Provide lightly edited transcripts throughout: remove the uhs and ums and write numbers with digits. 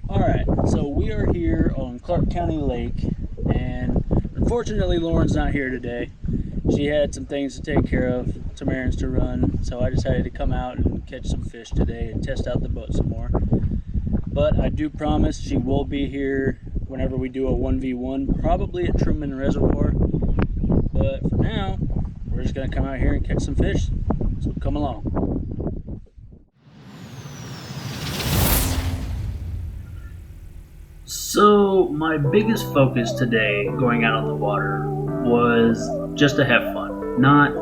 Alright, so we are here on Clark County Lake, and unfortunately Lauren's not here today. She had some things to take care of, some errands to run, so I decided to come out and catch some fish today and test out the boat some more. But I do promise she will be here whenever we do a 1v1, probably at Truman Reservoir. But for now, we're just going to come out here and catch some fish, so come along. So my biggest focus today going out on the water was just to have fun, not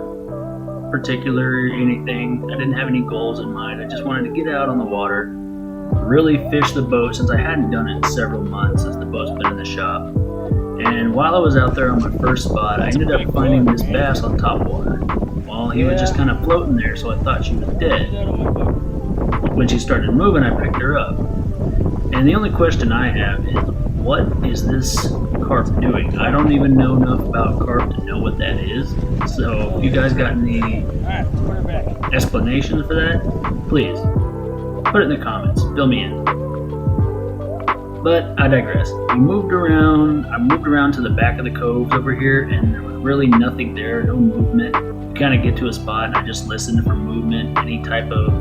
particular anything. I didn't have any goals in mind. I just wanted to get out on the water, really fish the boat since I hadn't done it in several months since the boat's been in the shop. And while I was out there on my first spot, I ended up finding this bass on top water. Well, he was just kind of floating there, so I thought she was dead. When she started moving, I picked her up. And the only question I have is, what is this carp doing? I don't even know enough about carp to know what that is. So if you guys got any explanations for that, please put it in the comments. Fill me in. But I digress. I moved around to the back of the coves over here, and there was really nothing there, no movement. You kind of get to a spot, and I just listened for movement, any type of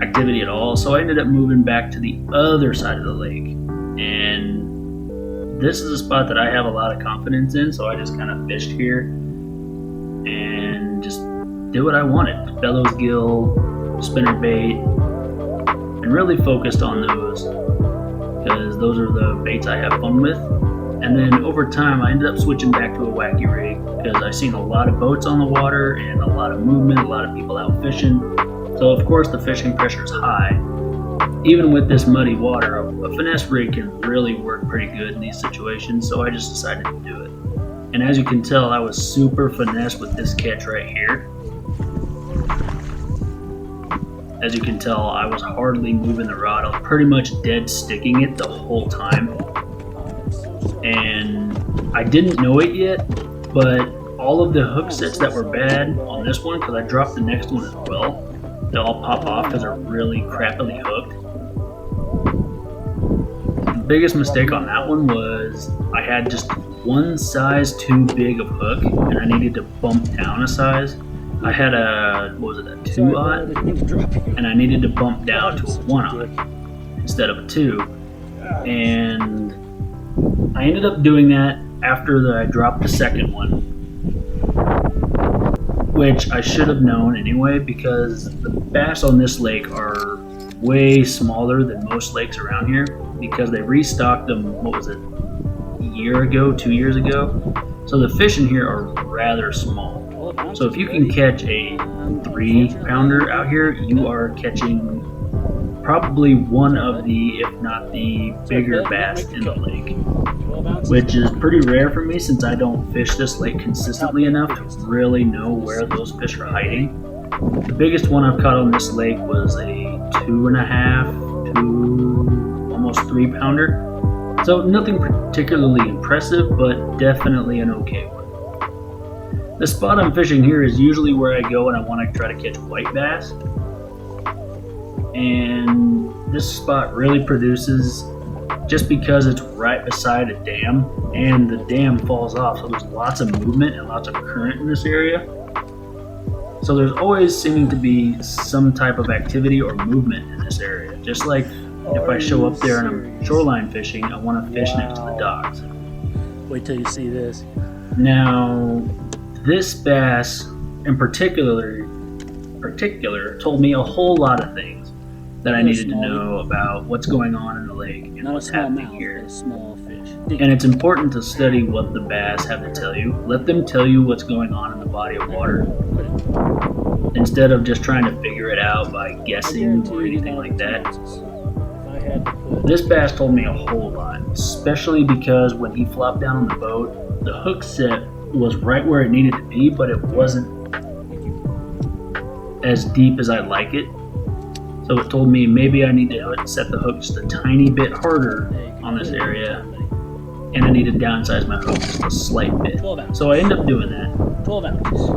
activity at all. So I ended up moving back to the other side of the lake, and this is a spot that I have a lot of confidence in, so I just kind of fished here and just did what I wanted. Bellows gill, spinner bait, and really focused on those because those are the baits I have fun with. And then over time I ended up switching back to a wacky rig because I've seen a lot of boats on the water and a lot of movement, a lot of people out fishing. So of course the fishing pressure is high. Even with this muddy water, a finesse rig can really work pretty good in these situations, so I just decided to do it. And as you can tell, I was super finesse with this catch right here. As you can tell, I was hardly moving the rod. I was pretty much dead sticking it the whole time. And I didn't know it yet, but all of the hook sets that were bad on this one, because I dropped the next one as well, they all pop off because they're really crappily hooked. The biggest mistake on that one was I had just one size too big of hook, and I needed to bump down a size. I had a 2-aught, and I needed to bump down to a 1-aught instead of a 2. And I ended up doing that after I dropped the second one, which I should have known anyway, because the bass on this lake are way smaller than most lakes around here because they restocked them, a year ago, 2 years ago. So the fish in here are rather small. So if you can catch a 3-pounder out here, you are catching probably one of the, if not the bigger bass in the lake, which is pretty rare for me since I don't fish this lake consistently enough to really know where those fish are hiding. The biggest one I've caught on this lake was a 2.5 to almost 3-pounder. So nothing particularly impressive, but definitely an okay one. The spot I'm fishing here is usually where I go when I want to try to catch white bass. And this spot really produces just because it's right beside a dam, and the dam falls off, so there's lots of movement and lots of current in this area. So there's always seeming to be some type of activity or movement in this area. Just like if I show up there and I'm shoreline fishing, I want to fish next to the docks. Wait till you see this. Now, this bass in particular told me a whole lot of things that I needed to know about what's going on in the lake and what's happening here. Small fish. And it's important to study what the bass have to tell you. Let them tell you what's going on in the body of water, instead of just trying to figure it out by guessing or anything like that. This bass told me a whole lot, especially because when he flopped down on the boat, the hook set was right where it needed to be, but it wasn't as deep as I'd like it. So it told me maybe I need to set the hook just a tiny bit harder on this area, and I need to downsize my hook just a slight bit. So I ended up doing that. 12 ounces.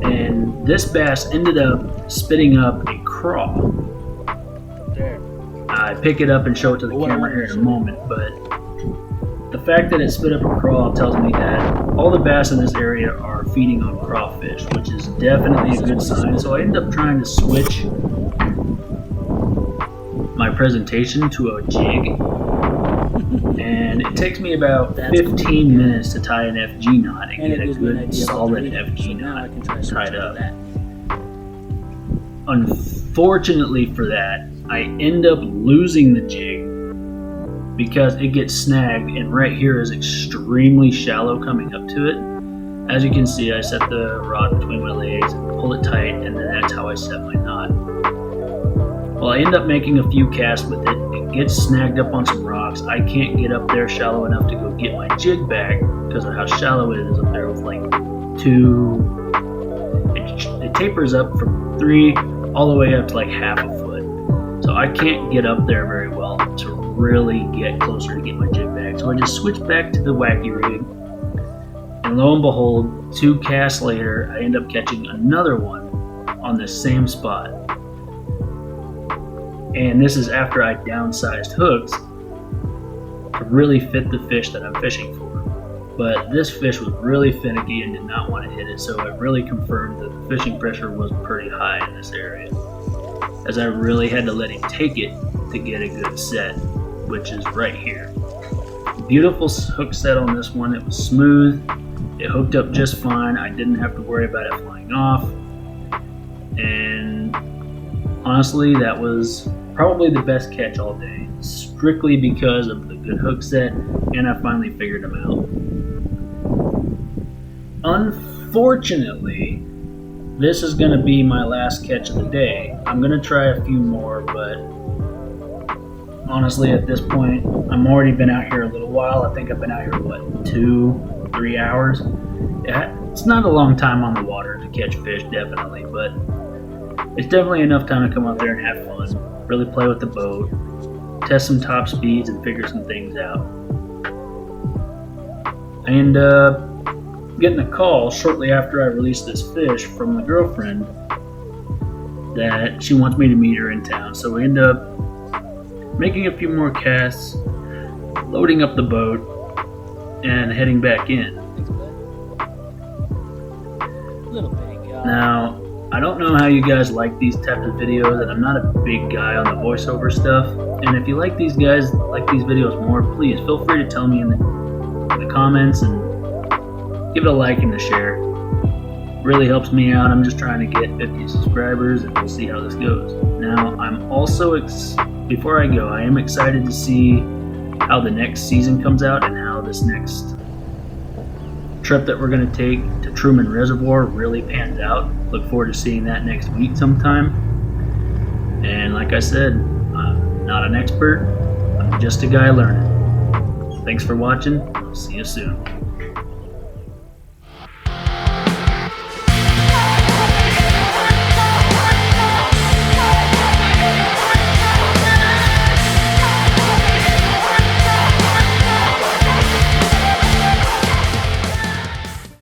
And this bass ended up spitting up a craw. There. I pick it up and show it to the camera here in a moment, but the fact that it spit up a crawl tells me that all the bass in this area are feeding on crawfish, which is definitely a good sign. So I end up trying to switch my presentation to a jig, and it takes me about 15 minutes to tie an FG knot and get a good solid FG knot tied up. Unfortunately for that, I end up losing the jig because it gets snagged, and right here is extremely shallow coming up to it. As you can see, I set the rod between my legs, pull it tight, and then that's how I set my knot. Well, I end up making a few casts with it. It gets snagged up on some rocks. I can't get up there shallow enough to go get my jig back because of how shallow it is up there with like 2. It tapers up from 3 all the way up to like half a foot. So I can't get up there very well to really get closer to get my jig back. So I just switched back to the wacky rig. And lo and behold, 2 casts later, I end up catching another one on the same spot. And this is after I downsized hooks to really fit the fish that I'm fishing for. But this fish was really finicky and did not want to hit it, so it really confirmed that the fishing pressure was pretty high in this area, as I really had to let him take it to get a good set, which is right here. Beautiful hook set on this one. It was smooth. It hooked up just fine. I didn't have to worry about it flying off. And honestly, that was probably the best catch all day, strictly because of the good hook set, and I finally figured them out. Unfortunately, this is going to be my last catch of the day. I'm going to try a few more, but honestly, at this point, I'm already been out here a little while. I think I've been out here, 2-3 hours? Yeah, it's not a long time on the water to catch fish, definitely, but it's definitely enough time to come out there and have fun, really play with the boat, test some top speeds, and figure some things out. I end up getting a call shortly after I released this fish from my girlfriend that she wants me to meet her in town. So we end up making a few more casts, loading up the boat, and heading back in. Now, I don't know how you guys like these types of videos, and I'm not a big guy on the voiceover stuff. And if you like these guys, like these videos more, please feel free to tell me in the comments, and give it a like and a share. Really helps me out. I'm just trying to get 50 subscribers, and we'll see how this goes. Now, I'm also, before I go, I am excited to see how the next season comes out and how this next trip that we're going to take to Truman Reservoir really pans out. Look forward to seeing that next week sometime. And like I said, I'm not an expert. I'm just a guy learning. Thanks for watching. I'll see you soon.